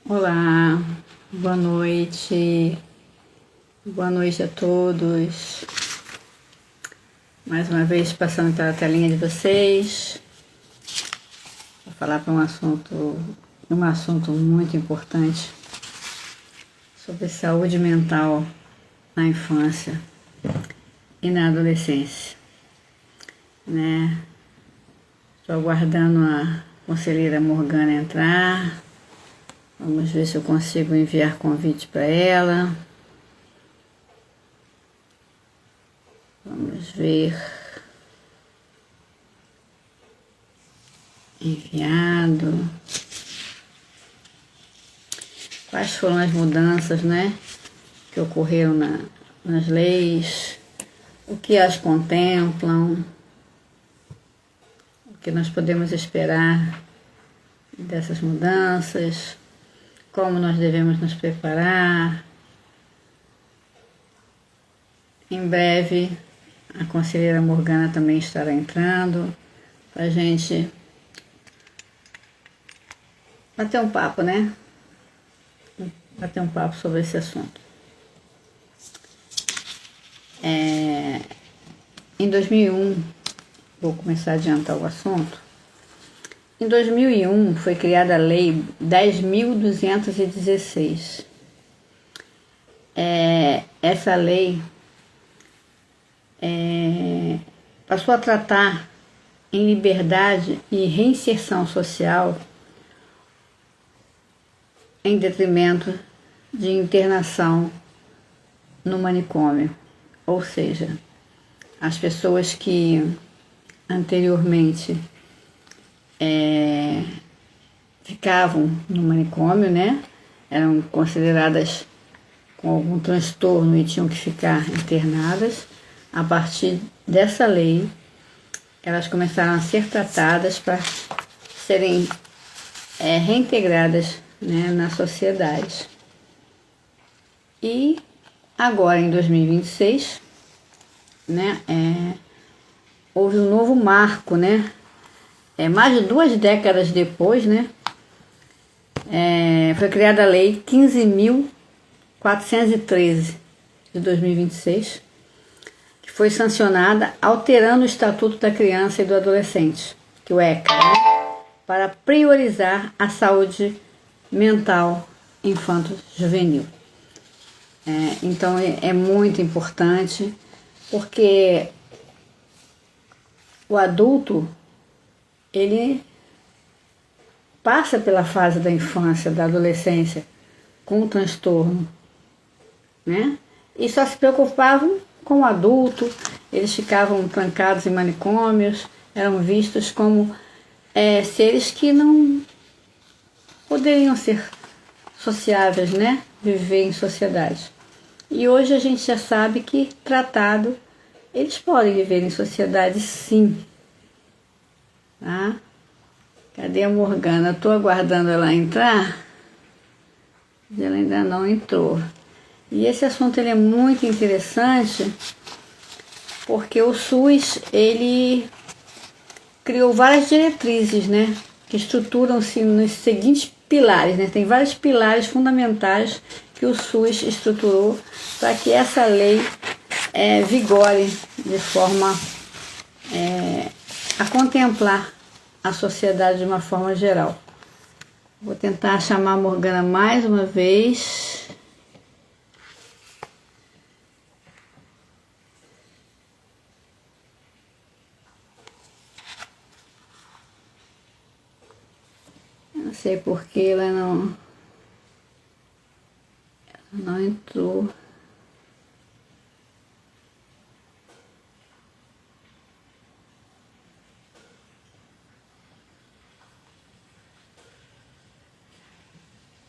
Olá, boa noite a todos. Mais uma vez passando pela telinha de vocês para falar para um assunto muito importante sobre saúde mental na infância e na adolescência, né? Estou aguardando a conselheira Morgana entrar. Vamos ver se eu consigo enviar convite para ela. Vamos ver. Enviado. Quais foram as mudanças, né, que ocorreram nas leis? O que as contemplam? O que nós podemos esperar dessas mudanças? Como nós devemos nos preparar? Em breve, a conselheira Morgana também estará entrando para a gente bater um papo, né? Bater um papo sobre esse assunto. Em 2001, vou começar a adiantar o assunto. Em 2001 foi criada a Lei 10.216. Essa lei passou a tratar em liberdade e reinserção social em detrimento de internação no manicômio. Ou seja, as pessoas que anteriormente ficavam no manicômio, né? Eram consideradas com algum transtorno e tinham que ficar internadas. A partir dessa lei, elas começaram a ser tratadas para serem reintegradas, né, na sociedade. E agora, em 2026, né, houve um novo marco, né? Mais de 2 décadas depois, né, foi criada a Lei 15.413 de 2026, que foi sancionada alterando o Estatuto da Criança e do Adolescente, que é o ECA, né, para priorizar a saúde mental infanto-juvenil. Então é muito importante, porque o adulto ele passa pela fase da infância, da adolescência, com o transtorno, né? E só se preocupavam com o adulto, eles ficavam trancados em manicômios, eram vistos como seres que não poderiam ser sociáveis, né? Viver em sociedade. E hoje a gente já sabe que, tratado, eles podem viver em sociedade, sim. Tá? Cadê a Morgana? Estou aguardando ela entrar. Ela ainda não entrou. E esse assunto ele é muito interessante, porque o SUS ele criou várias diretrizes, né, que estruturam-se nos seguintes pilares, né? Tem vários pilares fundamentais que o SUS estruturou para que essa lei vigore de forma a contemplar a sociedade de uma forma geral. Vou tentar chamar a Morgana mais uma vez. Não sei por que ela não entrou.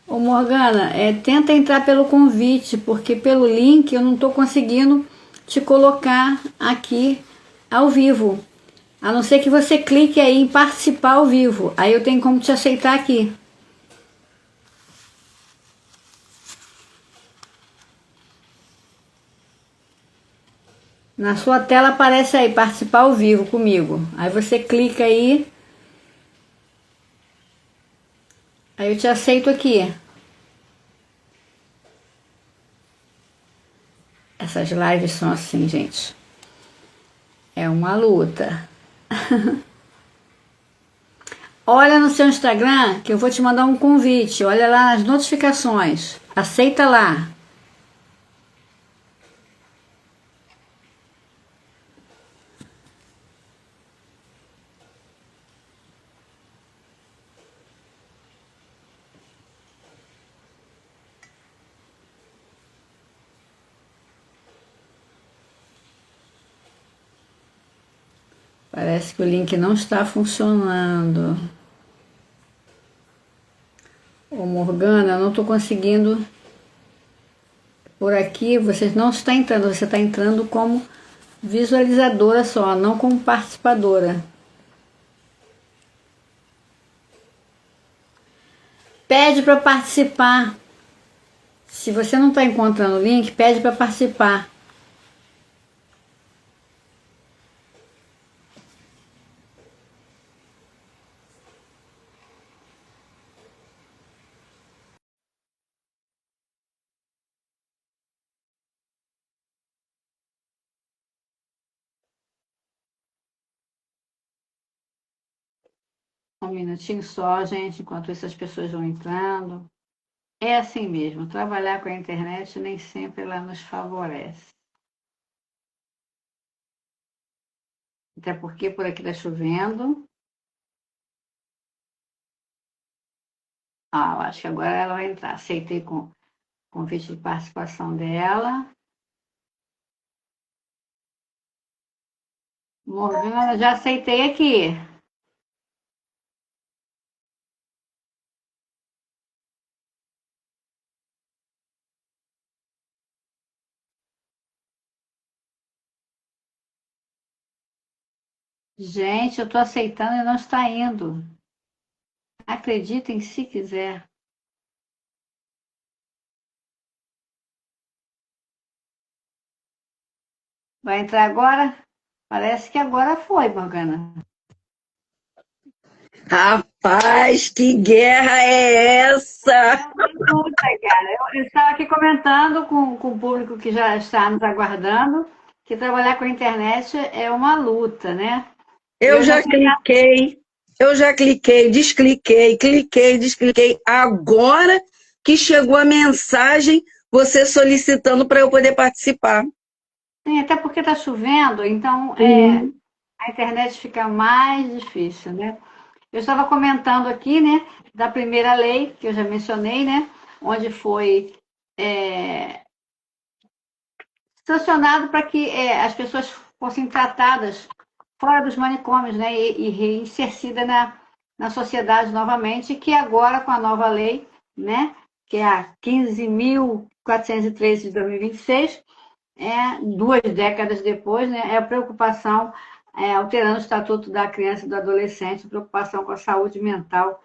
Ô Morgana, tenta entrar pelo convite, porque pelo link eu não estou conseguindo te colocar aqui ao vivo. A não ser que você clique aí em participar ao vivo. Aí eu tenho como te aceitar aqui. Na sua tela aparece aí, participar ao vivo comigo. Aí você clica aí. Aí eu te aceito aqui. Essas lives são assim, gente. É uma luta. Olha no seu Instagram que eu vou te mandar um convite. Olha lá nas notificações. Aceita lá. Parece que o link não está funcionando. Ô Morgana, eu não estou conseguindo. Por aqui você não está entrando, você está entrando como visualizadora só, não como participadora. Pede para participar. Se você não está encontrando o link, pede para participar. Um minutinho só, gente, enquanto essas pessoas vão entrando. É assim mesmo, trabalhar com a internet nem sempre ela nos favorece. Até porque por aqui está chovendo. Eu acho que agora ela vai entrar. Aceitei com o convite de participação dela. Morgana, já aceitei aqui. Gente, eu estou aceitando e não está indo. Acreditem se quiser. Vai entrar agora? Parece que agora foi, Morgana. Rapaz, que guerra é essa? Eu estava aqui comentando com o público que já está nos aguardando que trabalhar com a internet é uma luta, né? Eu já cliquei, cliquei, descliquei. Agora que chegou a mensagem, você solicitando para eu poder participar. Sim, até porque está chovendo, então a internet fica mais difícil, né? Eu estava comentando aqui, né, da primeira lei, que eu já mencionei, né, onde foi sancionado para que as pessoas fossem tratadas fora dos manicômios, né, e reinsercida na sociedade novamente, que agora, com a nova lei, né, que é a 15.413 de 2026, 2 décadas depois, né, é a preocupação, alterando o Estatuto da Criança e do Adolescente, preocupação com a saúde mental,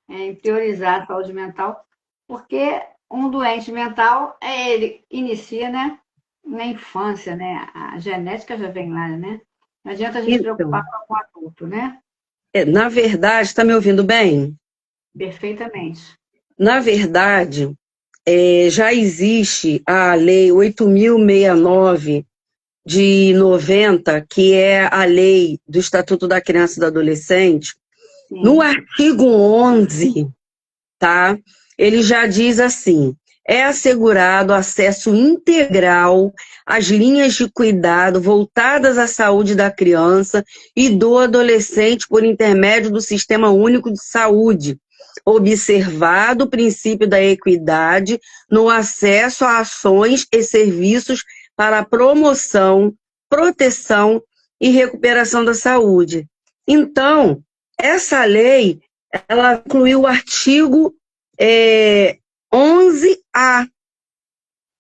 em priorizar a saúde mental, porque um doente mental, ele inicia, né, na infância, né, a genética já vem lá, né, não adianta a gente se preocupar com o adulto, né? Na verdade, está me ouvindo bem? Perfeitamente. Na verdade, já existe a Lei 8.069 de 90, que é a lei do Estatuto da Criança e do Adolescente. Sim. No artigo 11, tá? Ele já diz assim: é assegurado acesso integral às linhas de cuidado voltadas à saúde da criança e do adolescente por intermédio do Sistema Único de Saúde, observado o princípio da equidade no acesso a ações e serviços para a promoção, proteção e recuperação da saúde. Então, essa lei, ela incluiu o artigo 11A.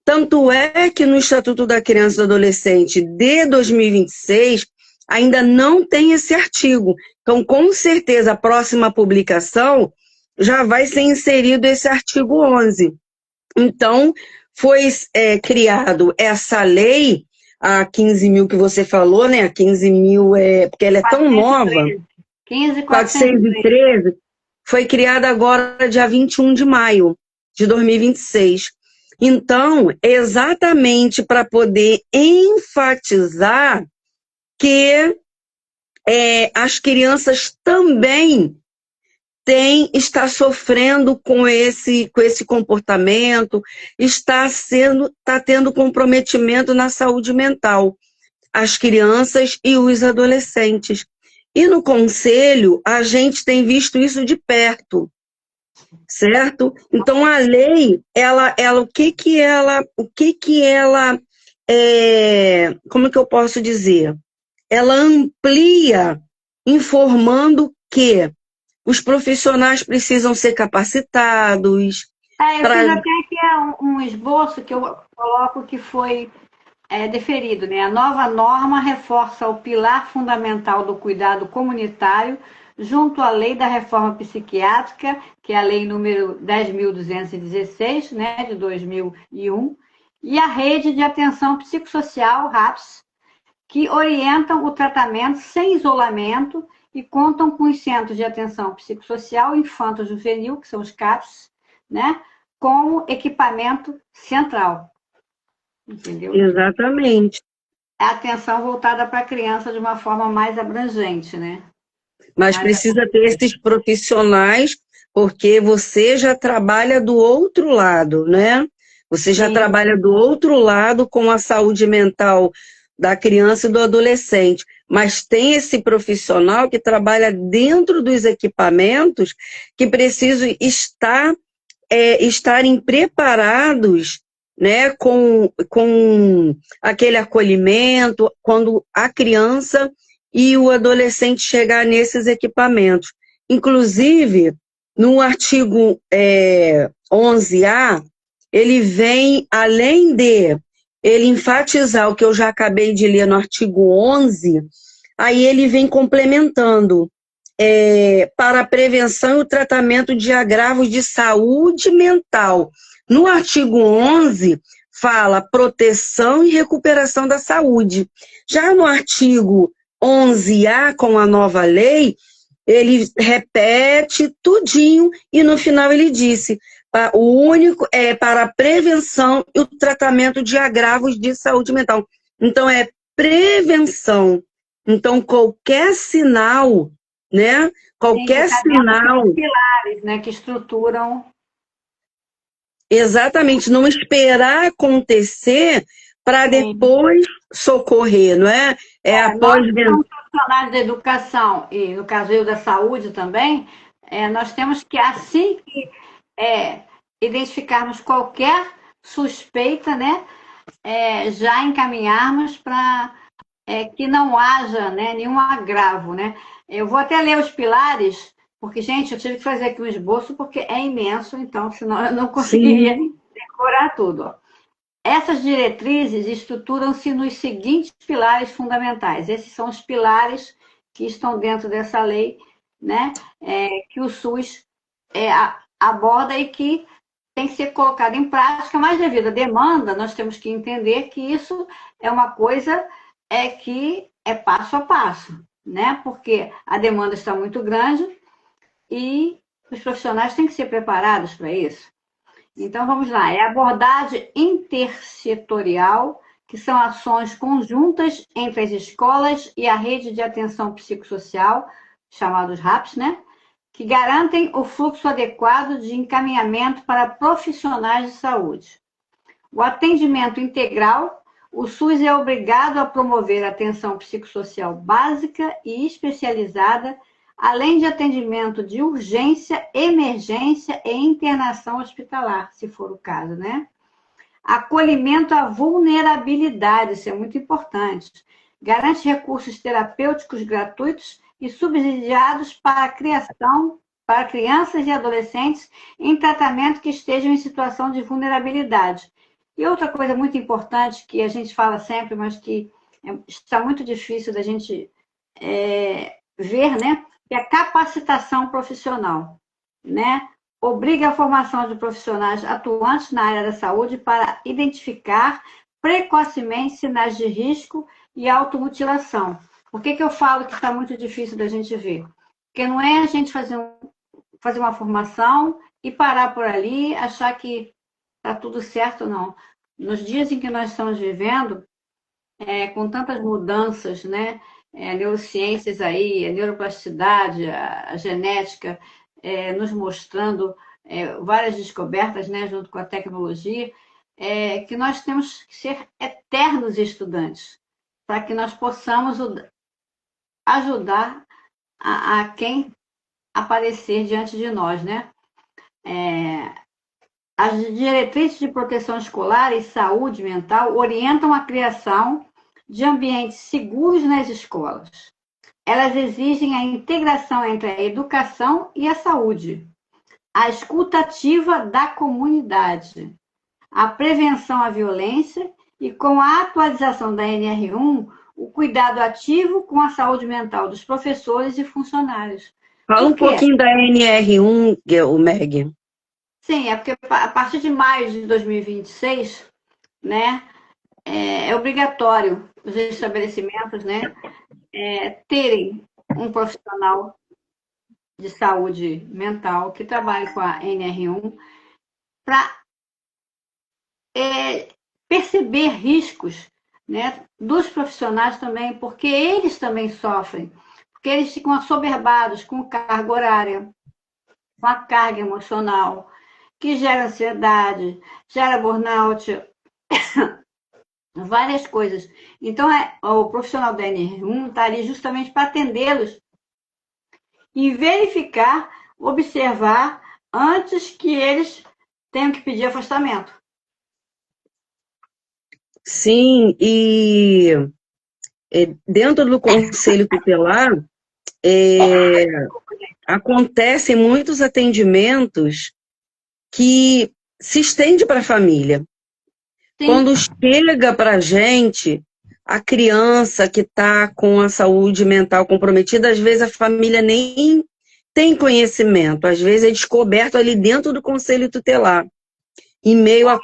Tanto é que no Estatuto da Criança e do Adolescente de 2026 ainda não tem esse artigo. Então, com certeza, a próxima publicação já vai ser inserido esse artigo 11. Então, foi criado essa lei, a 15.000 que você falou, né? A 15.000 porque ela é tão nova. 15.413. Foi criada agora dia 21 de maio de 2026. Então, exatamente para poder enfatizar que as crianças também está sofrendo com esse comportamento, está tendo comprometimento na saúde mental, as crianças e os adolescentes. E no conselho, a gente tem visto isso de perto, certo? Então, a lei, como é que eu posso dizer? Ela amplia, informando que os profissionais precisam ser capacitados. Eu fiz até aqui um esboço que eu coloco que foi deferido, né? A nova norma reforça o pilar fundamental do cuidado comunitário junto à lei da reforma psiquiátrica, que é a lei número 10.216, né, de 2001, e a rede de atenção psicossocial, RAPS, que orientam o tratamento sem isolamento e contam com os centros de atenção psicossocial infanto-juvenil, que são os CAPS, né, como equipamento central. Entendeu? Exatamente. A atenção voltada para a criança de uma forma mais abrangente, né? Mas precisa ter esses profissionais, porque você já trabalha do outro lado, né? Você já trabalha do outro lado com a saúde mental da criança e do adolescente. Mas tem esse profissional que trabalha dentro dos equipamentos que precisam estarem preparados, né, com aquele acolhimento, quando a criança e o adolescente chegar nesses equipamentos. Inclusive, no artigo 11A, ele vem, além de ele enfatizar o que eu já acabei de ler no artigo 11, aí ele vem complementando para a prevenção e o tratamento de agravos de saúde mental. No artigo 11, fala proteção e recuperação da saúde. Já no artigo 11A, com a nova lei, ele repete tudinho e no final ele disse: o único é para a prevenção e o tratamento de agravos de saúde mental. Então, é prevenção. Então, qualquer sinal, né? Qualquer sinal. Pilares, né, que estruturam. Exatamente, não esperar acontecer para depois socorrer, não é? Nós, como profissionais da educação, e no caso eu da saúde também, nós temos que, assim que identificarmos qualquer suspeita, né, já encaminharmos para que não haja, né, nenhum agravo, né? Eu vou até ler os pilares, porque, gente, eu tive que fazer aqui um esboço, porque é imenso, então, senão eu não conseguiria decorar tudo. Ó. Essas diretrizes estruturam-se nos seguintes pilares fundamentais. Esses são os pilares que estão dentro dessa lei, né, que o SUS aborda e que tem que ser colocado em prática, mas devido à demanda, nós temos que entender que isso é uma coisa que é passo a passo, né? Porque a demanda está muito grande e os profissionais têm que ser preparados para isso. Então, vamos lá. É a abordagem intersetorial, que são ações conjuntas entre as escolas e a rede de atenção psicossocial, chamados RAPS, né? Que garantem o fluxo adequado de encaminhamento para profissionais de saúde. O atendimento integral, o SUS é obrigado a promover atenção psicossocial básica e especializada, além de atendimento de urgência, emergência e internação hospitalar, se for o caso, né? Acolhimento à vulnerabilidade, isso é muito importante. Garante recursos terapêuticos gratuitos e subsidiados para crianças e adolescentes em tratamento que estejam em situação de vulnerabilidade. E outra coisa muito importante que a gente fala sempre, mas que está muito difícil da gente ver, né? Que é a capacitação profissional, né? Obriga a formação de profissionais atuantes na área da saúde para identificar precocemente sinais de risco e automutilação. Por que eu falo que está muito difícil da gente ver? Porque não é a gente fazer uma formação e parar por ali, achar que está tudo certo, não. Nos dias em que nós estamos vivendo, com tantas mudanças, né? Neurociências aí, a neuroplasticidade, a genética, nos mostrando várias descobertas, né, junto com a tecnologia, que nós temos que ser eternos estudantes, para que nós possamos ajudar a quem aparecer diante de nós, né? As diretrizes de proteção escolar e saúde mental orientam a criação de ambientes seguros nas escolas. Elas exigem a integração entre a educação e a saúde, a escuta ativa da comunidade, a prevenção à violência e, com a atualização da NR1, o cuidado ativo com a saúde mental dos professores e funcionários. Fala um pouquinho da NR1, o Meg. Sim, porque a partir de maio de 2026, né, é obrigatório os estabelecimentos, né, terem um profissional de saúde mental que trabalhe com a NR1 para perceber riscos, né, dos profissionais também, porque eles também sofrem, porque eles ficam assoberbados com carga horária, com a carga emocional, que gera ansiedade, gera burnout, várias coisas. Então, o profissional da NR1 está ali justamente para atendê-los e verificar, observar, antes que eles tenham que pedir afastamento. Sim, e dentro do Conselho Tutelar, acontecem muitos atendimentos que se estende para a família. Sim. Quando chega para a gente, a criança que está com a saúde mental comprometida, às vezes a família nem tem conhecimento, às vezes é descoberto ali dentro do Conselho Tutelar. Em meio à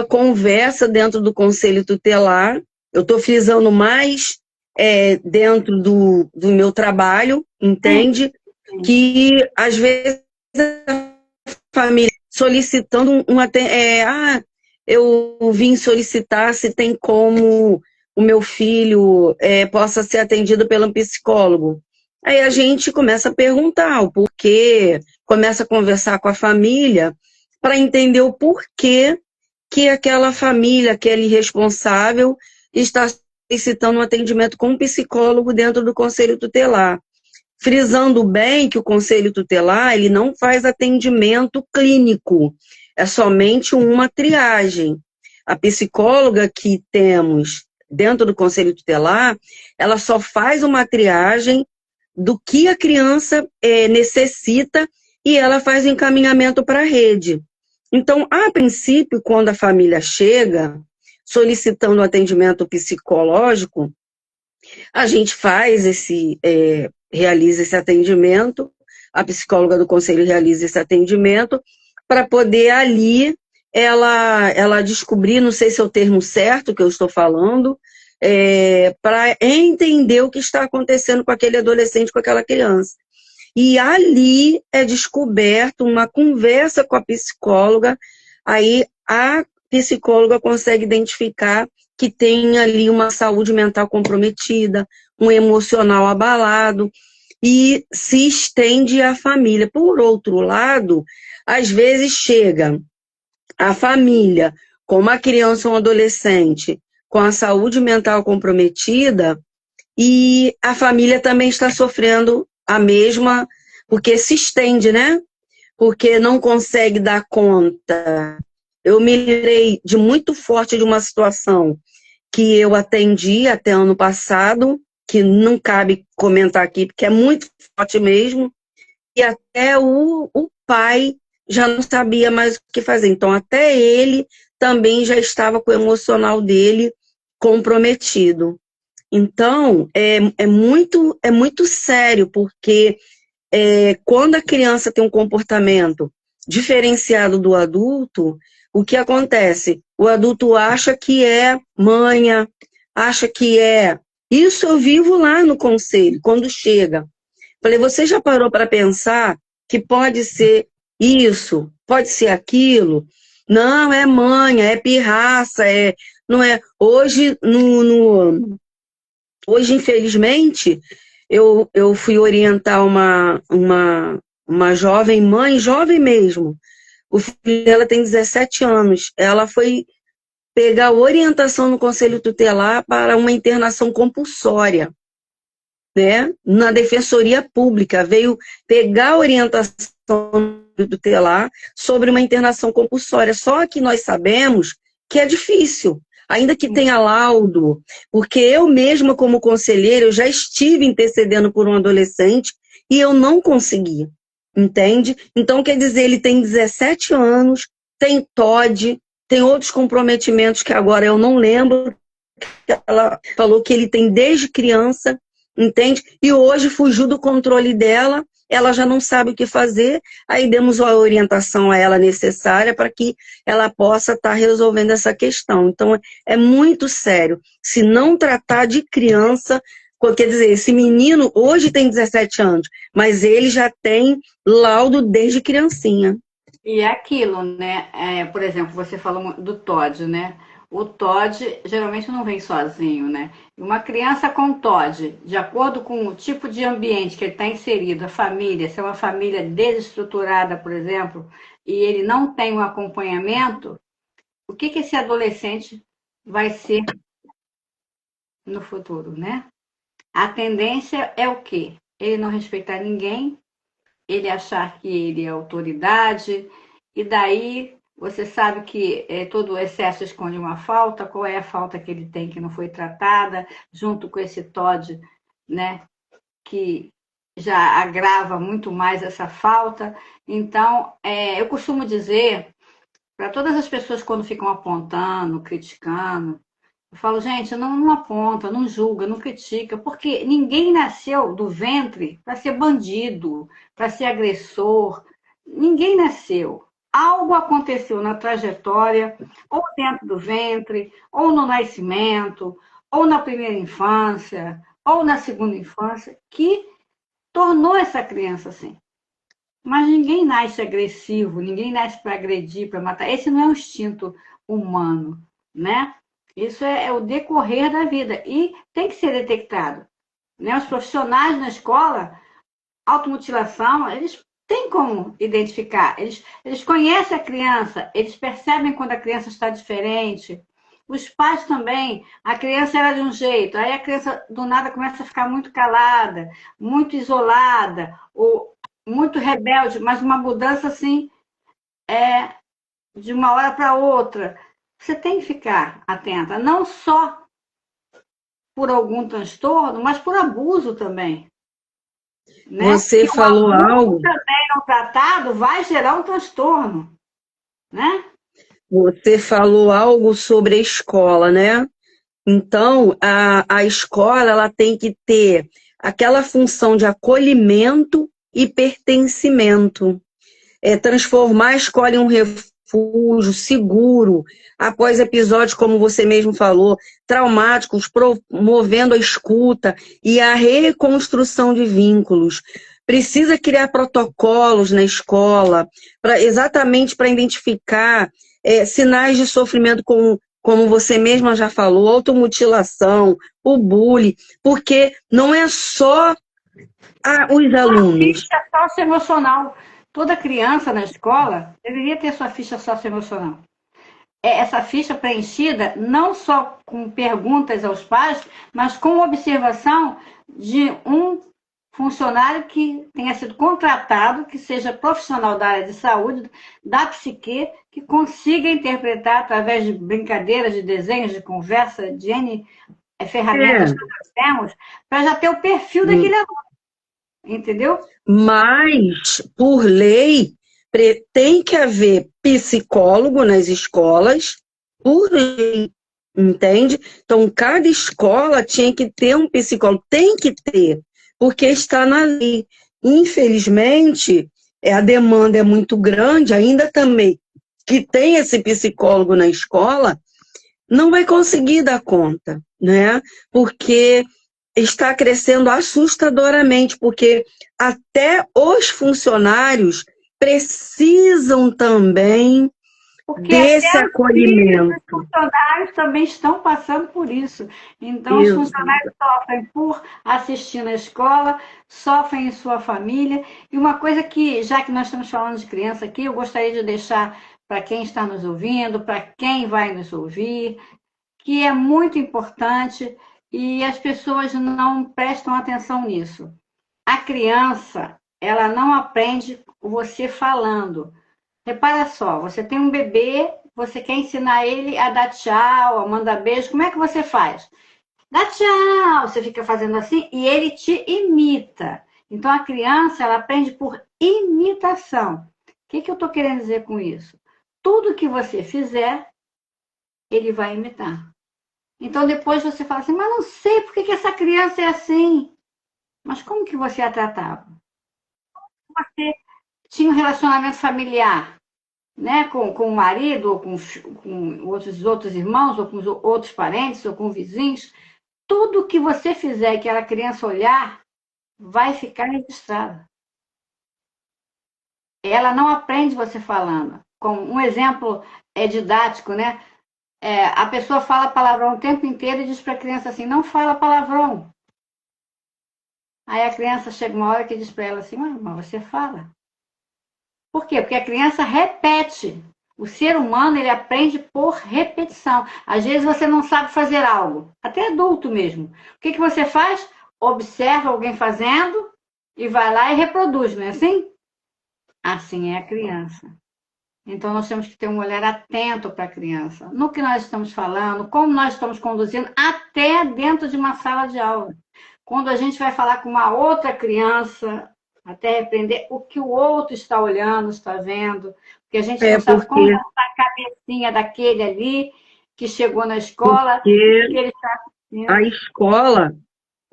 conversa dentro do Conselho Tutelar, eu estou frisando mais dentro do meu trabalho, entende? Sim. Que às vezes a família solicitando eu vim solicitar se tem como o meu filho possa ser atendido pelo psicólogo. Aí a gente começa a perguntar o porquê, começa a conversar com a família para entender o porquê que aquela família, aquele responsável, está solicitando um atendimento com um psicólogo dentro do Conselho Tutelar. Frisando bem que o Conselho Tutelar ele não faz atendimento clínico, é somente uma triagem. A psicóloga que temos dentro do Conselho Tutelar, ela só faz uma triagem do que a criança necessita e ela faz o encaminhamento para a rede. Então, a princípio, quando a família chega solicitando um atendimento psicológico, a gente realiza esse atendimento, a psicóloga do conselho realiza esse atendimento, para poder ali ela descobrir, não sei se é o termo certo que eu estou falando, para entender o que está acontecendo com aquele adolescente, com aquela criança. E ali é descoberto uma conversa com a psicóloga, aí a psicóloga consegue identificar que tem ali uma saúde mental comprometida, um emocional abalado, e se estende à família. Por outro lado, às vezes chega a família com uma criança ou um adolescente com a saúde mental comprometida e a família também está sofrendo a mesma, porque se estende, né? Porque não consegue dar conta. Eu me lembrei de muito forte de uma situação que eu atendi até ano passado, que não cabe comentar aqui, porque é muito forte mesmo, e até o pai já não sabia mais o que fazer. Então, até ele também já estava com o emocional dele comprometido. Então, é muito sério, porque quando a criança tem um comportamento diferenciado do adulto, o que acontece? O adulto acha que é manha, acha que é... Isso eu vivo lá no conselho, quando chega. Falei, você já parou para pensar que pode ser isso, pode ser aquilo. Não, é manha, é pirraça, não é. Hoje, infelizmente, eu fui orientar uma jovem mãe, jovem mesmo. O filho dela tem 17 anos. Ela foi pegar orientação no Conselho Tutelar para uma internação compulsória, né? Na Defensoria Pública. Veio pegar orientação tutelar sobre uma internação compulsória. Só que nós sabemos que é difícil, ainda que tenha laudo, porque eu mesma, como conselheira, eu já estive intercedendo por um adolescente e eu não consegui, entende? Então, quer dizer, ele tem 17 anos, tem TOD, tem outros comprometimentos que agora eu não lembro, ela falou que ele tem desde criança, entende? E hoje fugiu do controle dela, ela já não sabe o que fazer, aí demos a orientação a ela necessária para que ela possa estar resolvendo essa questão. Então, é muito sério. Se não tratar de criança, quer dizer, esse menino hoje tem 17 anos, mas ele já tem laudo desde criancinha. E é aquilo, né? Por exemplo, você falou do TOD, né? O TOD geralmente não vem sozinho, né? Uma criança com TOD, de acordo com o tipo de ambiente que ele está inserido, a família, se é uma família desestruturada, por exemplo, e ele não tem um acompanhamento, o que esse adolescente vai ser no futuro, né? A tendência é o quê? Ele não respeitar ninguém, ele achar que ele é autoridade, e daí você sabe que todo excesso esconde uma falta. Qual é a falta que ele tem que não foi tratada, junto com esse TOD, né, que já agrava muito mais essa falta. Então, eu costumo dizer para todas as pessoas quando ficam apontando, criticando, eu falo, gente, não aponta, não julga, não critica, porque ninguém nasceu do ventre para ser bandido, para ser agressor. Ninguém nasceu. Algo aconteceu na trajetória, ou dentro do ventre, ou no nascimento, ou na primeira infância, ou na segunda infância, que tornou essa criança assim. Mas ninguém nasce agressivo, ninguém nasce para agredir, para matar. Esse não é um instinto humano, né? Isso é o decorrer da vida e tem que ser detectado, né? Os profissionais na escola, automutilação, eles têm como identificar. Eles conhecem a criança, eles percebem quando a criança está diferente. Os pais também, a criança era de um jeito, aí a criança do nada começa a ficar muito calada, muito isolada, ou muito rebelde, mas uma mudança assim, de uma hora para outra. Você tem que ficar atenta, não só por algum transtorno, mas por abuso também. Né? Você falou algo. Também não tratado vai gerar um transtorno, né? Você falou algo sobre a escola, né? Então, a escola ela tem que ter aquela função de acolhimento e pertencimento. Transformar a escola em um refúgio seguro, após episódios, como você mesmo falou, traumáticos, promovendo a escuta e a reconstrução de vínculos. Precisa criar protocolos na escola, exatamente para identificar sinais de sofrimento como você mesma já falou, automutilação, o bullying, porque não é só os alunos. A ficha socioemocional. Toda criança na escola deveria ter sua ficha socioemocional. Essa ficha preenchida não só com perguntas aos pais, mas com observação de um funcionário que tenha sido contratado, que seja profissional da área de saúde, da psique, que consiga interpretar através de brincadeiras, de desenhos, de conversa, de N ferramentas que nós temos, para já ter o perfil daquele aluno. Entendeu? Mas, por lei, tem que haver psicólogo nas escolas, por lei, entende? Então, cada escola tinha que ter um psicólogo, tem que ter, porque está na lei. Infelizmente, a demanda é muito grande, ainda também que tem esse psicólogo na escola, não vai conseguir dar conta, né? Porque está crescendo assustadoramente, porque até os funcionários precisam também Porque desse até os filhos dos acolhimento. funcionários também estão passando por isso. Então, os funcionários sofrem por assistir na escola, sofrem em sua família. E uma coisa que, já que nós estamos falando de criança aqui, eu gostaria de deixar para quem está nos ouvindo, para quem vai nos ouvir, que é muito importante e as pessoas não prestam atenção nisso. A criança, ela não aprende você falando. Repara só, você tem um bebê, você quer ensinar ele a dar tchau, a mandar beijo, como é que você faz? Dá tchau, você fica fazendo assim e ele te imita. Então a criança, ela aprende por imitação. O que eu estou querendo dizer com isso? Tudo que você fizer, ele vai imitar. Então depois você fala assim, mas não sei por que essa criança é assim. Mas como que você a tratava? Você tinha um relacionamento familiar, né, com o marido, ou com outros irmãos, ou com os outros parentes, ou com vizinhos, tudo que você fizer que aquela criança olhar, vai ficar registrado. Ela não aprende você falando. Com um exemplo didático, né? A pessoa fala palavrão o tempo inteiro e diz para a criança assim, não fala palavrão. Aí a criança chega uma hora que diz para ela assim, mas você fala. Por quê? Porque a criança repete. O ser humano, ele aprende por repetição. Às vezes você não sabe fazer algo, até adulto mesmo. O que você faz? Observa alguém fazendo e vai lá e reproduz, não é assim? Assim é a criança. Então nós temos que ter um olhar atento para a criança, no que nós estamos falando, como nós estamos conduzindo, até dentro de uma sala de aula. Quando a gente vai falar com uma outra criança, até repreender o que o outro está olhando, está vendo, porque a gente não sabe como está a cabecinha daquele ali que chegou na escola, que ele está assistindo.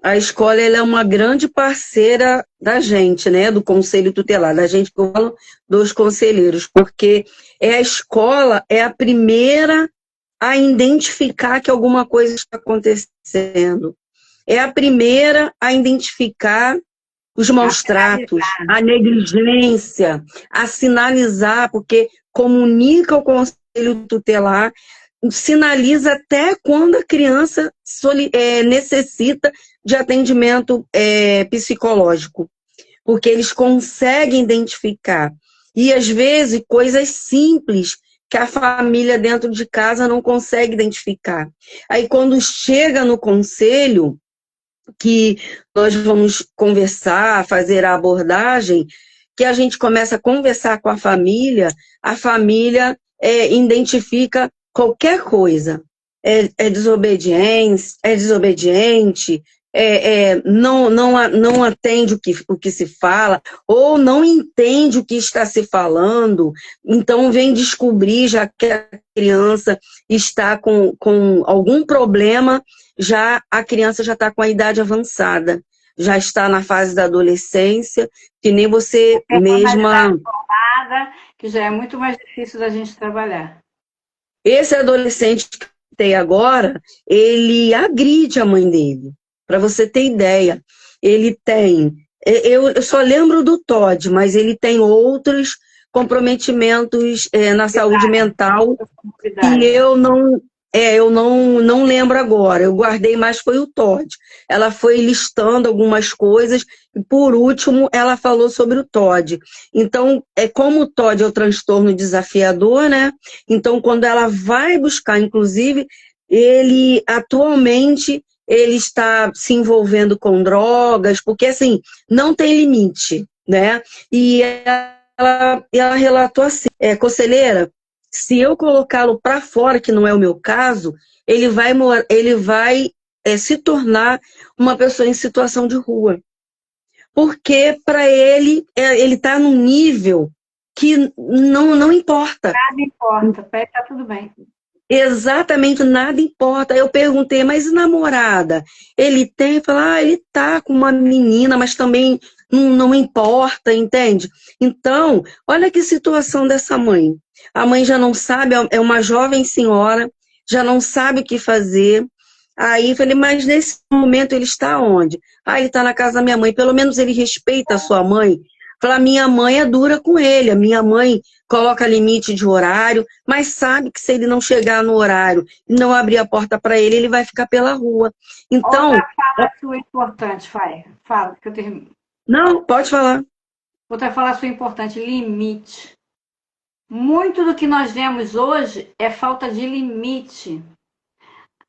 A escola ela é uma grande parceira da gente, né, do Conselho Tutelar, da gente que eu falo dos conselheiros, porque a escola é a primeira a identificar que alguma coisa está acontecendo. É a primeira a identificar os maus tratos, a negligência, a sinalizar, porque comunica ao Conselho Tutelar, sinaliza até quando a criança necessita de atendimento psicológico, porque eles conseguem identificar. E, às vezes, coisas simples que a família dentro de casa não consegue identificar. Aí, quando chega no conselho, que nós vamos conversar, fazer a abordagem, que a gente começa a conversar com a família identifica qualquer coisa. É desobediente, não atende o que se fala, ou não entende o que está se falando, então vem descobrir já que a criança está com algum problema, a criança já está com a idade avançada, já está na fase da adolescência, que nem você mesma... formada, que já é muito mais difícil da gente trabalhar. Esse adolescente que tem agora, ele agride a mãe dele. Para você ter ideia, ele tem... Eu só lembro do Todd, mas ele tem outros comprometimentos na saúde mental que eu não lembro agora. Eu guardei mais foi o Todd. Ela foi listando algumas coisas e, por último, ela falou sobre o Todd. Então, como o Todd é o transtorno desafiador, né? Então, quando ela vai buscar, inclusive, ele atualmente ele está se envolvendo com drogas, porque assim, não tem limite, né? E ela relatou assim, conselheira, se eu colocá-lo para fora, que não é o meu caso, ele vai se tornar uma pessoa em situação de rua. Porque para ele está num nível que não importa. Nada importa, está tudo bem. Exatamente, nada importa. Eu perguntei, mas e namorada? Ele tem? Fala, ele tá com uma menina, mas também não importa, entende? Então, olha que situação dessa mãe. A mãe já não sabe, é uma jovem senhora, já não sabe o que fazer. Aí falei, mas nesse momento ele está onde? Ele está na casa da minha mãe, pelo menos ele respeita a sua mãe. Fala, minha mãe é dura com ele, a minha mãe coloca limite de horário, mas sabe que se ele não chegar no horário e não abrir a porta para ele, ele vai ficar pela rua. Então, Outra fala sua importante, fala, que eu termino. não, pode falar. Outra fala sua importante, limite. Muito do que nós vemos hoje é falta de limite.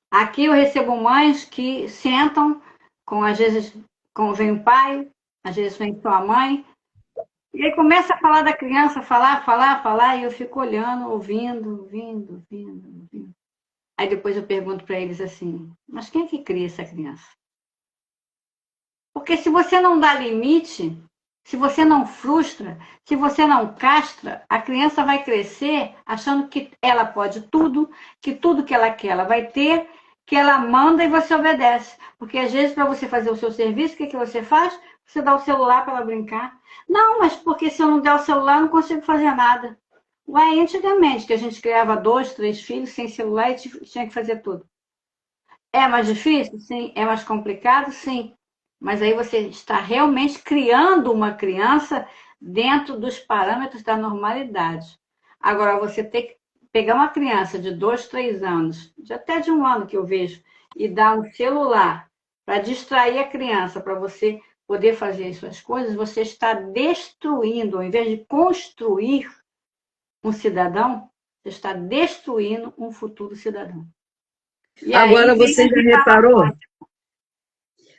Aqui eu recebo mães que sentam, às vezes vem o pai, às vezes vem sua mãe, e aí começa a falar da criança, falar, e eu fico olhando, ouvindo. Aí depois eu pergunto para eles assim, mas quem é que cria essa criança? Porque se você não dá limite, se você não frustra, se você não castra, a criança vai crescer achando que ela pode tudo, que tudo que ela quer ela vai ter, que ela manda e você obedece. Porque às vezes para você fazer o seu serviço, o que você faz? Você dá o celular para ela brincar. Não, mas porque se eu não der o celular, eu não consigo fazer nada. Ué, antigamente, que a gente criava 2, 3 filhos sem celular e tinha que fazer tudo. É mais difícil? Sim. É mais complicado? Sim. Mas aí você está realmente criando uma criança dentro dos parâmetros da normalidade. Agora, você tem que pegar uma criança de 2, 3 anos, até de 1 ano que eu vejo, e dar um celular para distrair a criança, para você poder fazer as suas coisas, você está destruindo, ao invés de construir um cidadão, você está destruindo um futuro cidadão. E Agora aí vem você já reparou?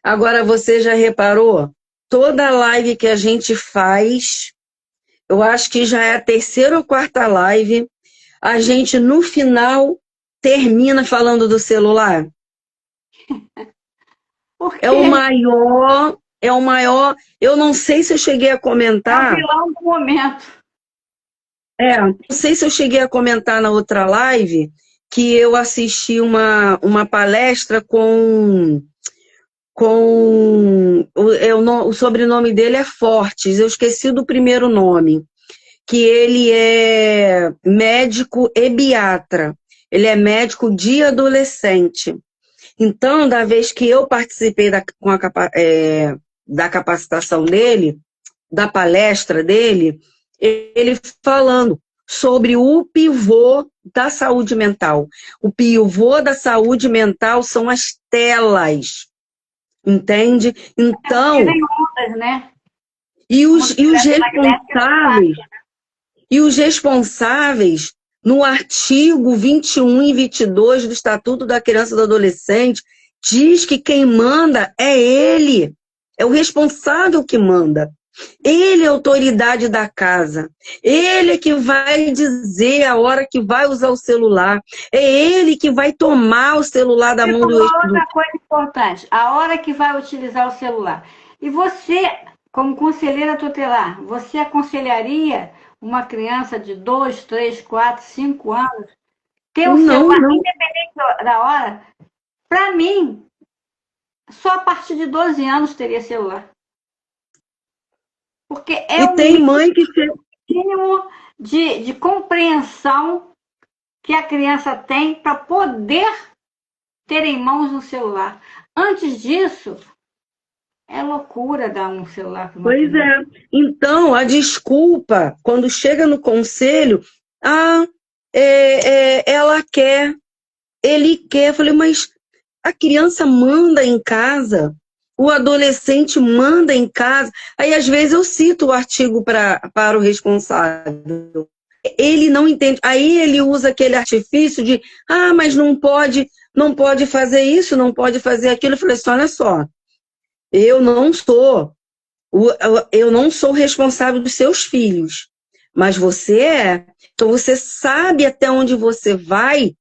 Agora você já reparou? Toda live que a gente faz, eu acho que já é a 3ª ou 4ª live, a gente no final termina falando do celular. Por quê? É o maior. Eu não sei se eu cheguei a comentar. É o vilão do momento. Não sei se eu cheguei a comentar na outra live que eu assisti uma palestra com o sobrenome dele é Fortes, eu esqueci do primeiro nome, que ele é médico ebiatra, ele é médico de adolescente. Então, da vez que eu participei da capacitação dele, da palestra dele, ele falando sobre o pivô da saúde mental. O pivô da saúde mental são as telas. Entende? Então. Ondas, né? E os responsáveis, no artigo 21 e 22 do Estatuto da Criança e do Adolescente, diz que quem manda é ele. É o responsável que manda. Ele é a autoridade da casa. Ele é que vai dizer a hora que vai usar o celular. É ele que vai tomar o celular da mão do outra coisa importante, a hora que vai utilizar o celular. E você, como conselheira tutelar, você aconselharia uma criança de 2, 3, 4, 5 anos ter o celular, independente da hora? Para mim, só a partir de 12 anos teria celular. Porque é tem mãe que mínimo de compreensão que a criança tem para poder ter em mãos um celular. Antes disso, é loucura dar um celular para uma criança. Pois é. Então, a desculpa, quando chega no conselho, ela quer, ele quer. Eu falei, mas a criança manda em casa, o adolescente manda em casa. Aí, às vezes, eu cito o artigo para o responsável. Ele não entende. Aí ele usa aquele artifício de, mas não pode fazer isso, não pode fazer aquilo. Eu falei assim, olha só, eu não sou responsável dos seus filhos, mas você é. Então você sabe até onde você vai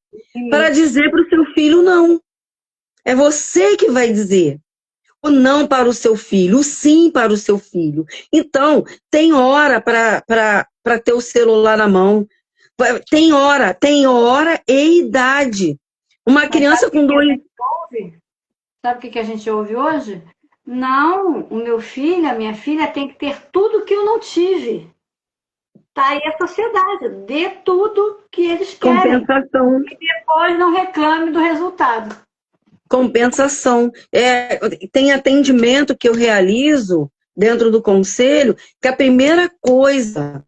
para dizer para o seu filho não. É você que vai dizer o não para o seu filho, o sim para o seu filho. Então, tem hora para ter o celular na mão. Tem hora e idade. Uma criança com 2... Sabe o que a gente ouve hoje? Não, o meu filho, a minha filha tem que ter tudo que eu não tive. Tá aí a sociedade, dê tudo que eles querem. Compensação. E depois não reclame do resultado. Compensação. Tem atendimento que eu realizo dentro do conselho que a primeira coisa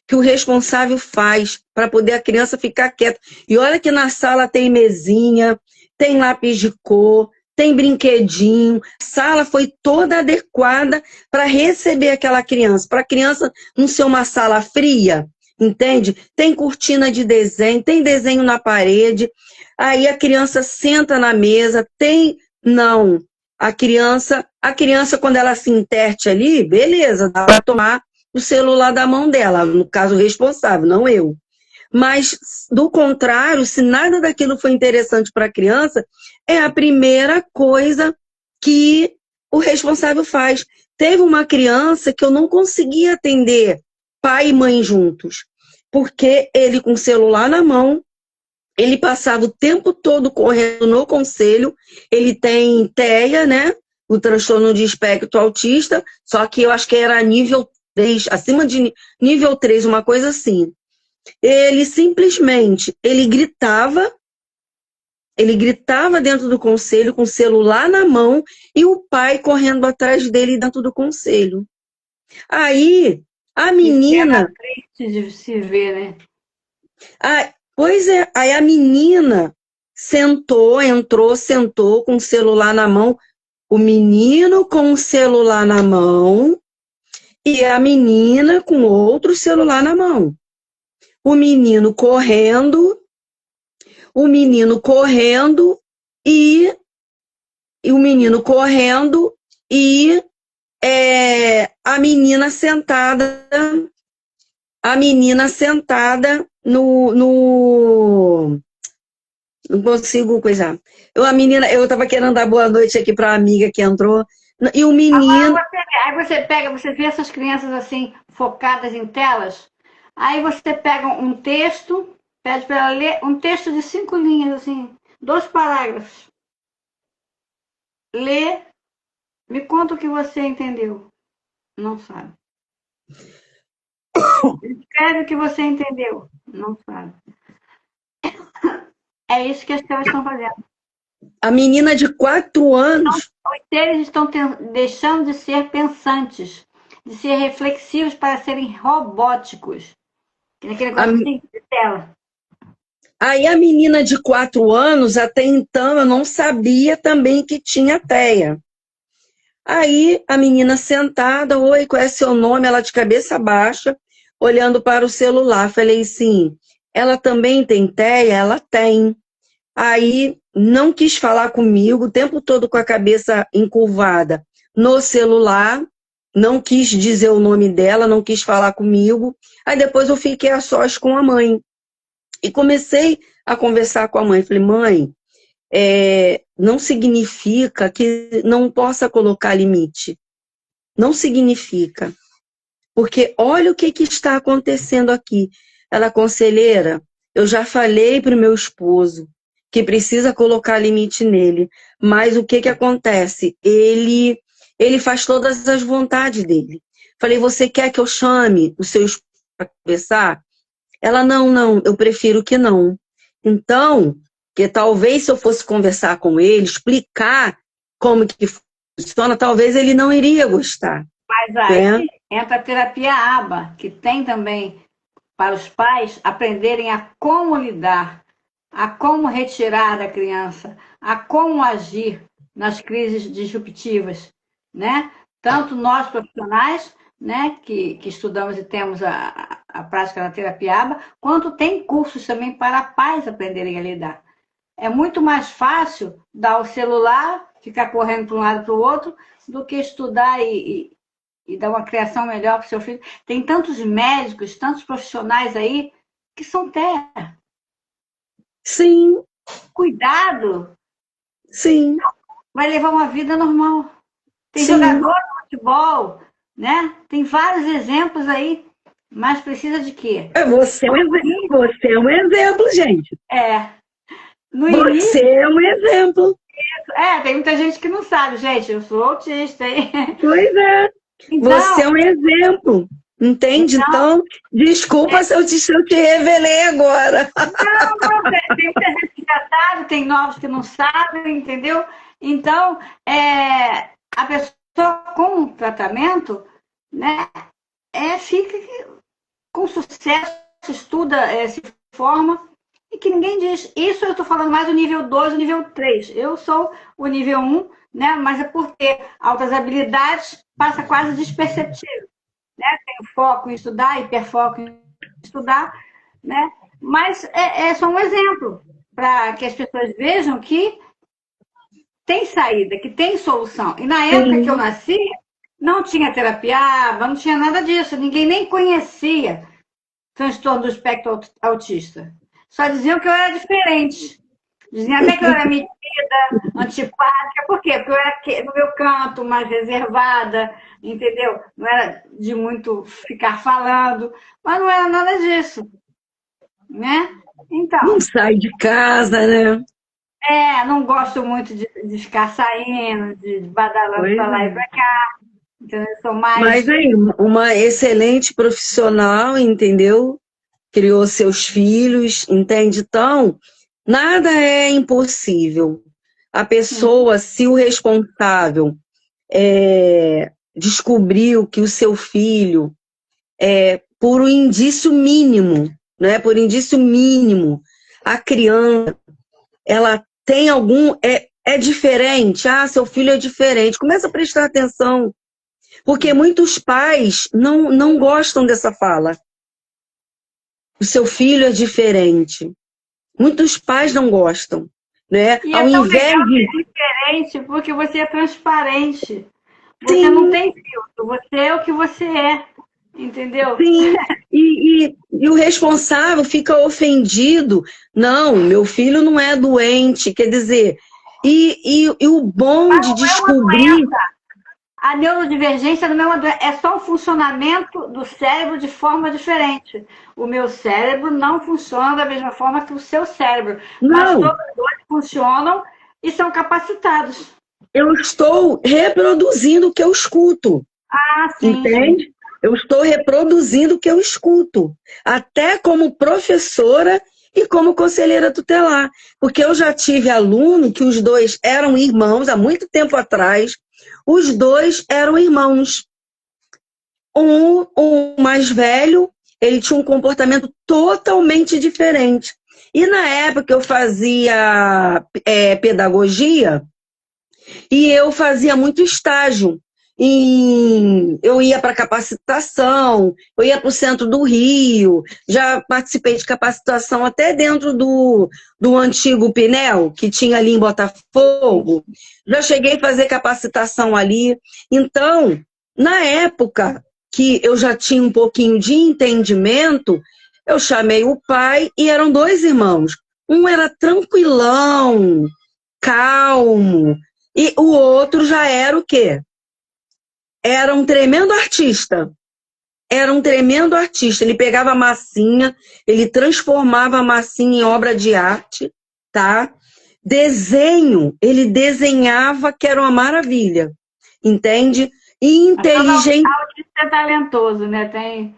que o responsável faz para poder a criança ficar quieta. E olha que na sala tem mesinha, tem lápis de cor, tem brinquedinho. A sala foi toda adequada para receber aquela criança, para a criança não ser uma sala fria, entende? Tem cortina de desenho, tem desenho na parede. Aí a criança senta na mesa, tem... Não, a criança quando ela se interte ali, beleza, dá para tomar o celular da mão dela, no caso o responsável, não eu. Mas, do contrário, se nada daquilo foi interessante para a criança, é a primeira coisa que o responsável faz. Teve uma criança que eu não conseguia atender pai e mãe juntos, porque ele com o celular na mão, ele passava o tempo todo correndo no conselho, ele tem TEA, né? O transtorno de espectro autista, só que eu acho que era nível 3, acima de nível 3, uma coisa assim. Ele simplesmente, ele gritava dentro do conselho com o celular na mão e o pai correndo atrás dele dentro do conselho. Aí, a menina... triste de se ver, né? Pois é, aí a menina sentou com o celular na mão, o menino com o celular na mão e a menina com outro celular na mão. O menino correndo e o menino correndo e a menina sentada no não consigo coisar. Eu tava querendo dar boa noite aqui para a amiga que entrou e o menino... Você vê essas crianças assim, focadas em telas, aí você pega um texto, pede para ela ler um texto de 5 linhas, assim, 2 parágrafos. Lê, me conta o que você entendeu. Não sabe. Escreve o que você entendeu. Não sabe. É isso que as telas estão fazendo. A menina de 4 anos... Os seres estão deixando de ser pensantes, de ser reflexivos para serem robóticos. Naquele negócio de tela. Aí a menina de 4 anos, até então, eu não sabia também que tinha TEA. Aí a menina sentada, oi, qual é seu nome? Ela de cabeça baixa, olhando para o celular. Falei assim, ela também tem TEA? Ela tem. Aí não quis falar comigo, o tempo todo com a cabeça encurvada no celular, não quis dizer o nome dela, não quis falar comigo. Aí depois eu fiquei a sós com a mãe. E comecei a conversar com a mãe. Falei, mãe, não significa que não possa colocar limite. Não significa. Porque olha o que está acontecendo aqui. Ela, conselheira, eu já falei para o meu esposo que precisa colocar limite nele. Mas o que acontece? Ele faz todas as vontades dele. Falei, você quer que eu chame o seu esposo para conversar? Ela, não, eu prefiro que não. Então, que talvez se eu fosse conversar com ele, explicar como que funciona, talvez ele não iria gostar. Mas aí entra a terapia ABA, que tem também para os pais aprenderem a como lidar, a como retirar da criança, a como agir nas crises disruptivas, né? Tanto nós profissionais, né, que estudamos e temos a prática da terapia ABA, quanto tem cursos também para pais aprenderem a lidar. É muito mais fácil dar o celular, ficar correndo para um lado para o outro, do que estudar e dar uma criação melhor para o seu filho. Tem tantos médicos, tantos profissionais aí que são terra. Sim. Cuidado. Sim. Vai levar uma vida normal. Tem jogador de futebol, né? Tem vários exemplos aí, mas precisa de quê? Você é um exemplo, gente. Você é um exemplo. Tem muita gente que não sabe, gente. Eu sou autista aí. Pois é. Então, você é um exemplo. Entende? Então desculpa se eu te revelei agora. Não, tem muita gente que já sabe, tem novos que não sabem, entendeu? Então, a pessoa com o tratamento, né, fica com sucesso, estuda, se forma, e que ninguém diz. Isso eu estou falando mais do nível 2, do nível 3. Eu sou o nível 1, né, mas é porque altas habilidades passa quase desperceptível. Né? Tenho foco em estudar, hiperfoco em estudar, né? Mas é só um exemplo para que as pessoas vejam que tem saída, que tem solução. E na época que eu nasci, não tinha terapia, não tinha nada disso, ninguém nem conhecia transtorno do espectro autista. Só diziam que eu era diferente. Diziam até que eu era metida, antipática. Por quê? Porque eu era no meu canto, mais reservada, entendeu? Não era de muito ficar falando, mas não era nada disso, né? Não Então, sai de casa, né? não gosto muito de ficar saindo, de badalando Pois para lá e é. para cá, entendeu? Eu sou mais... Mas aí, uma excelente profissional, entendeu? Criou seus filhos, entende? Então, nada é impossível. A Sim. pessoa, se o responsável descobriu que o seu filho, por um indício mínimo, né? Por indício mínimo, a criança, ela tem algum, é diferente, seu filho é diferente. Começa a prestar atenção, porque muitos pais não gostam dessa fala. O seu filho é diferente. Muitos pais não gostam, né? E Ao é tão invés legal de, ser diferente, porque você é transparente. Você não sim, tem filtro, você é o que você é, entendeu? sim, e o responsável fica ofendido. Não, meu filho não é doente, quer dizer, e o bom Mas de não é uma descobrir, doença. A neurodivergência não é uma doença, é só um funcionamento do cérebro de forma diferente. O meu cérebro não funciona da mesma forma que o seu cérebro, mas não, todos dois funcionam e são capacitados. eu estou reproduzindo o que eu escuto. Ah, sim, sim. Entende? Eu estou reproduzindo o que eu escuto, até como professora e como conselheira tutelar, porque eu já tive aluno que os dois eram irmãos, há muito tempo atrás, os dois eram irmãos. O mais velho, ele tinha um comportamento totalmente diferente. E na época eu fazia pedagogia, e eu fazia muito estágio. Eu ia para capacitação, eu ia para o centro do Rio, já participei de capacitação até dentro do antigo Pinel, que tinha ali em Botafogo. Já cheguei a fazer capacitação ali. Então, na época que eu já tinha um pouquinho de entendimento, eu chamei o pai e eram dois irmãos. Um era tranquilão, calmo, e o outro já era o quê? Era um tremendo artista. Era um tremendo artista. Ele pegava a massinha, ele transformava a massinha em obra de arte, tá? Desenho, ele desenhava que era uma maravilha, entende? E Mas todo inteligente, autista é talentoso, né? Tem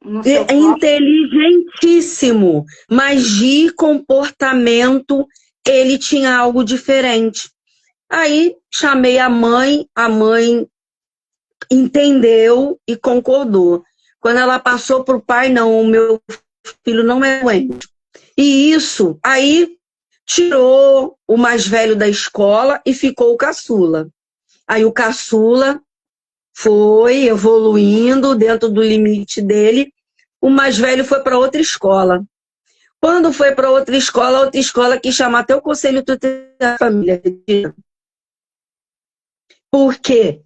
no seu próprio. inteligentíssimo, mas de comportamento ele tinha algo diferente. Aí chamei a mãe entendeu e concordou. Quando ela passou para o pai, não, o meu filho não é doente. E isso, aí tirou o mais velho da escola e ficou o caçula. Aí o caçula foi evoluindo dentro do limite dele, o mais velho foi para outra escola. Quando foi para outra escola quis chamar até o conselho tutelar da família. Porque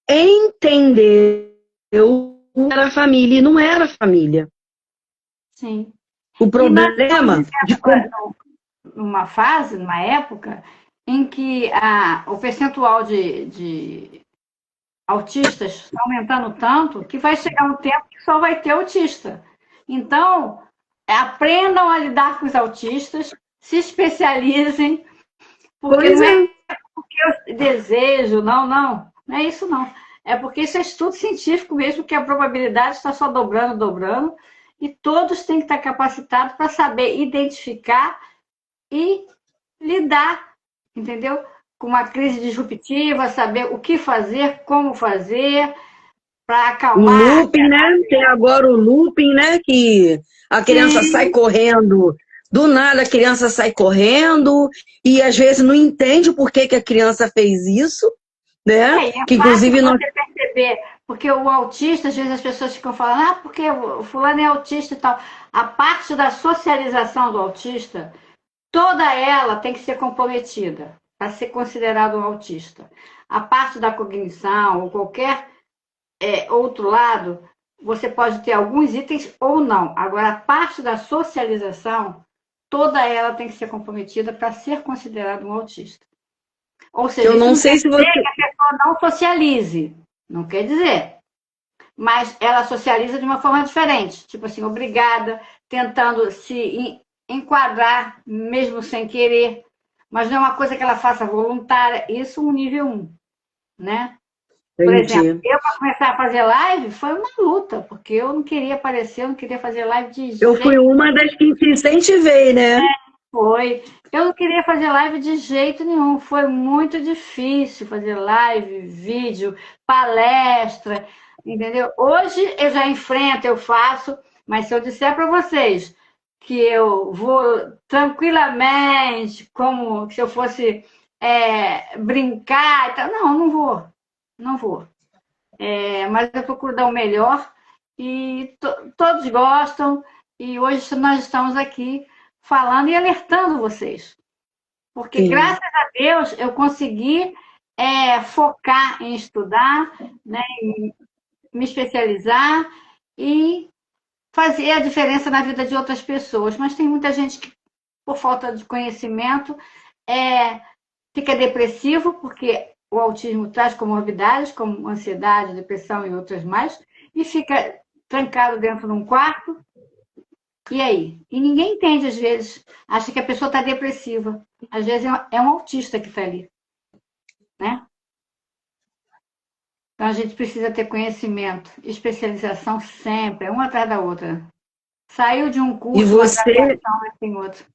entendeu era família e não era família. Sim. O E nós estamos problema de numa fase, numa época, em que o percentual de autistas está aumentando tanto que vai chegar um tempo que só vai ter autista. Então, aprendam a lidar com os autistas, se especializem, porque pois não é é, porque eu desejo, não é isso não. É porque isso é estudo científico mesmo, que a probabilidade está só dobrando, dobrando, e todos têm que estar capacitados para saber identificar e lidar, entendeu? com uma crise disruptiva, saber o que fazer, como fazer, para O acalmar. looping, né? Tem agora o looping, né? Que a criança sai Sim, correndo, do nada a criança sai correndo, e às vezes não entende por que que a criança fez isso, né? é, e é Que fácil inclusive nós. você perceber, porque o autista, às vezes as pessoas ficam falando, ah, porque o fulano é autista e tal. A parte da socialização do autista, toda ela tem que ser comprometida para ser considerado um autista. A parte da cognição ou qualquer outro lado, você pode ter alguns itens ou não. Agora, a parte da socialização, toda ela tem que ser comprometida para ser considerado um autista. Ou seja, Eu isso não não quer sei se dizer você. que a pessoa não socialize. Não quer dizer. Mas ela socializa de uma forma diferente. Tipo assim, obrigada, tentando se enquadrar, mesmo sem querer. Mas não é uma coisa que ela faça voluntária. Isso um nível 1, né? Por exemplo, Entendi. eu para começar a fazer live foi uma luta, porque eu não queria aparecer, eu não queria fazer live de Eu fui jeito. uma das que te incentivei, né? Foi. Eu não queria fazer live de jeito nenhum. Foi muito difícil fazer live, vídeo, palestra, entendeu? Hoje eu já enfrento, eu faço, mas se eu disser para vocês que eu vou tranquilamente, como se eu fosse brincar e tal, não, não vou, não vou. Mas eu procuro dar o melhor e todos gostam. E hoje nós estamos aqui falando e alertando vocês. Porque, Sim. graças a Deus, eu consegui focar em estudar, né, em me especializar e fazer a diferença na vida de outras pessoas. Mas tem muita gente que, por falta de conhecimento, fica depressivo, porque o autismo traz comorbidades, como ansiedade, depressão e outras mais, e fica trancado dentro de um quarto. E aí? E ninguém entende, às vezes, acha que a pessoa está depressiva. Às vezes é um autista que está ali, né? Então a gente precisa ter conhecimento, especialização sempre, uma atrás da outra. Saiu de um E curso, uma você graduação, mas tem outro.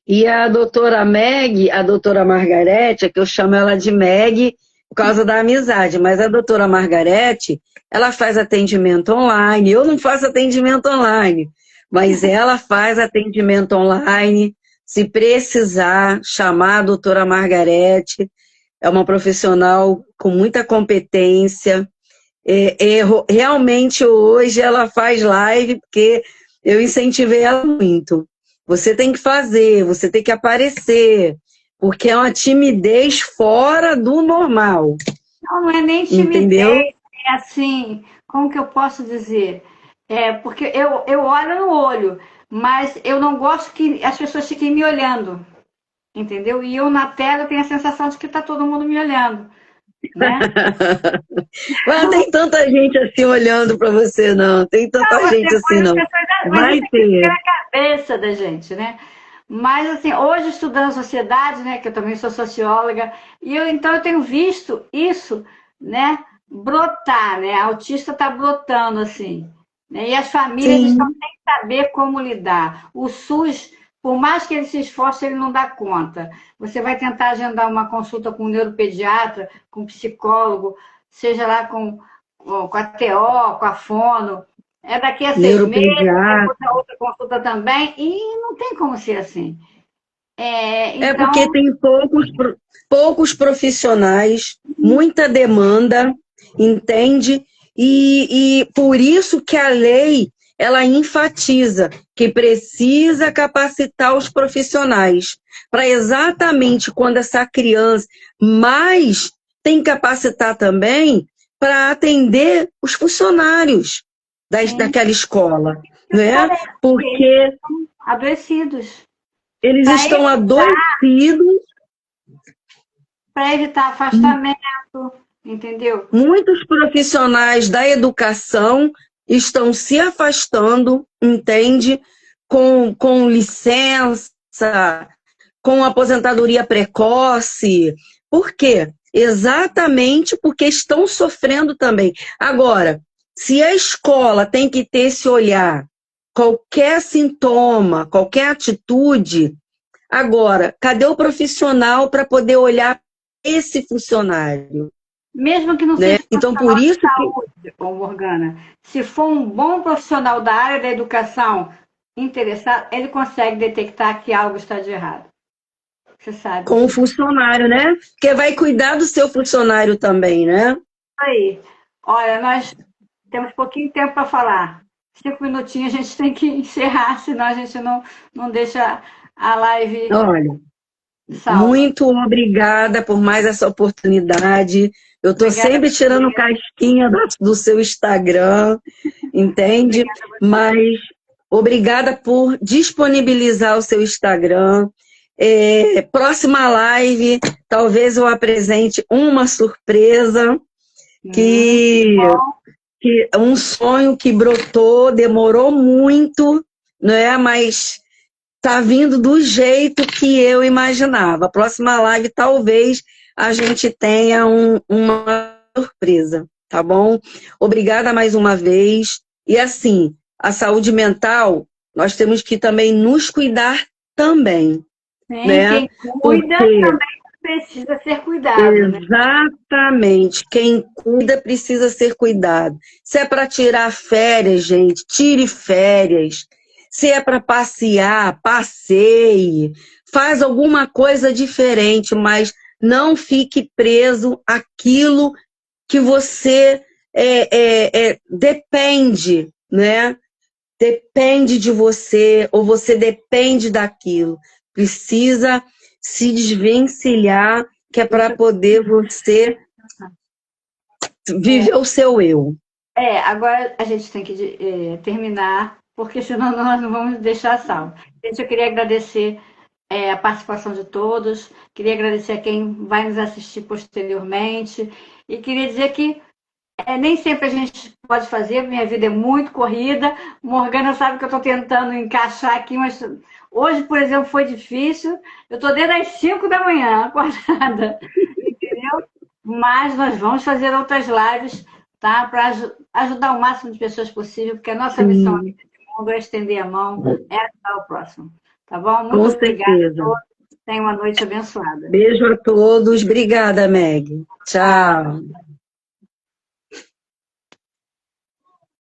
e a doutora Meg, a doutora Margarete, é que eu chamo ela de Meg por causa da amizade, mas a doutora Margarete, ela faz atendimento online. Eu não faço atendimento online, mas ela faz atendimento online. Se precisar, chamar a doutora Margarete, é uma profissional com muita competência. Realmente hoje ela faz live porque eu incentivei ela muito. Você tem que fazer, você tem que aparecer, porque é uma timidez fora do normal, Não, não é nem entendeu? timidez, é assim, como que eu posso dizer? Porque eu olho no olho, mas eu não gosto que as pessoas fiquem me olhando, entendeu? E eu na tela tenho a sensação de que está todo mundo me olhando, né? Mas não tem tanta gente assim olhando para você, não. Tem tanta gente assim, Depois as não. pessoas, mas Vai isso aqui fica ter. na cabeça da gente, né? Mas assim, hoje estudando sociedade, né, que eu também sou socióloga, e então eu tenho visto isso, né, brotar, né? A autista está brotando assim, né? E as famílias estão Sim, sem saber como lidar. O SUS, por mais que ele se esforce, ele não dá conta. Você vai tentar agendar uma consulta com um neuropediatra, com um psicólogo, seja lá com a TO, com a fono, daqui a 6 meses, depois neuropediatra. a outra consulta também, e não tem como ser assim. É porque Então, tem poucos profissionais, muita demanda, entende? E por isso que a lei ela enfatiza que precisa capacitar os profissionais para exatamente quando essa criança, mas tem que capacitar também para atender os funcionários sim, daquela escola, os né? colegas, eles Porque estão adoecidos. eles estão adoecidos. Para evitar afastamento, entendeu? Muitos profissionais da educação estão se afastando, entende? Com licença, com aposentadoria precoce. Por quê? Exatamente porque estão sofrendo também. Agora, se a escola tem que ter esse olhar, qualquer sintoma, qualquer atitude, Agora, cadê o profissional para poder olhar esse funcionário? Mesmo que não Né? seja Então, profissional por de isso que... saúde, ô Morgana, se for um bom profissional da área da educação interessado, ele consegue detectar que algo está de errado. Você sabe Com o disso. funcionário, né? Porque vai cuidar do seu funcionário também, né? Aí, olha, nós temos pouquinho tempo para falar. 5 minutinhos a gente tem que encerrar, senão a gente não deixa a live Olha, salva. muito obrigada por mais essa oportunidade. Eu estou Obrigada a sempre tirando você. casquinha do seu Instagram, entende? Obrigada a você. Mas obrigada por disponibilizar o seu Instagram. Próxima live, talvez eu apresente uma surpresa que, Bom, que um sonho que brotou, demorou muito, não é? Mas tá vindo do jeito que eu imaginava. A próxima live, talvez, a gente tenha uma surpresa, tá bom? Obrigada mais uma vez. E assim, a saúde mental, nós temos que também nos cuidar também, sim, né? quem cuida Porque também precisa ser cuidado, né? exatamente, quem cuida precisa ser cuidado. Se é para tirar férias, gente, tire férias. Se é para passear, passeie. Faz alguma coisa diferente, mas não fique preso àquilo que você depende, né? Depende de você, ou você depende daquilo. Precisa se desvencilhar, que é para poder você viver o seu eu. Agora a gente tem que terminar, porque senão nós não vamos deixar salvo. Gente, eu queria agradecer a participação de todos, queria agradecer a quem vai nos assistir posteriormente, e queria dizer que nem sempre a gente pode fazer, minha vida é muito corrida. Morgana sabe que eu estou tentando encaixar aqui, mas hoje, por exemplo, foi difícil. Eu estou desde as 5 da manhã acordada, entendeu? Mas nós vamos fazer outras lives, tá? Para ajudar o máximo de pessoas possível, porque a nossa missão aqui Sim, nesse mundo é estender a mão, é ajudar o próximo. Tá bom? com Muito obrigada a certeza. todos. Tenham uma noite abençoada. Beijo a todos. Obrigada, Meg. Tchau. Tchau.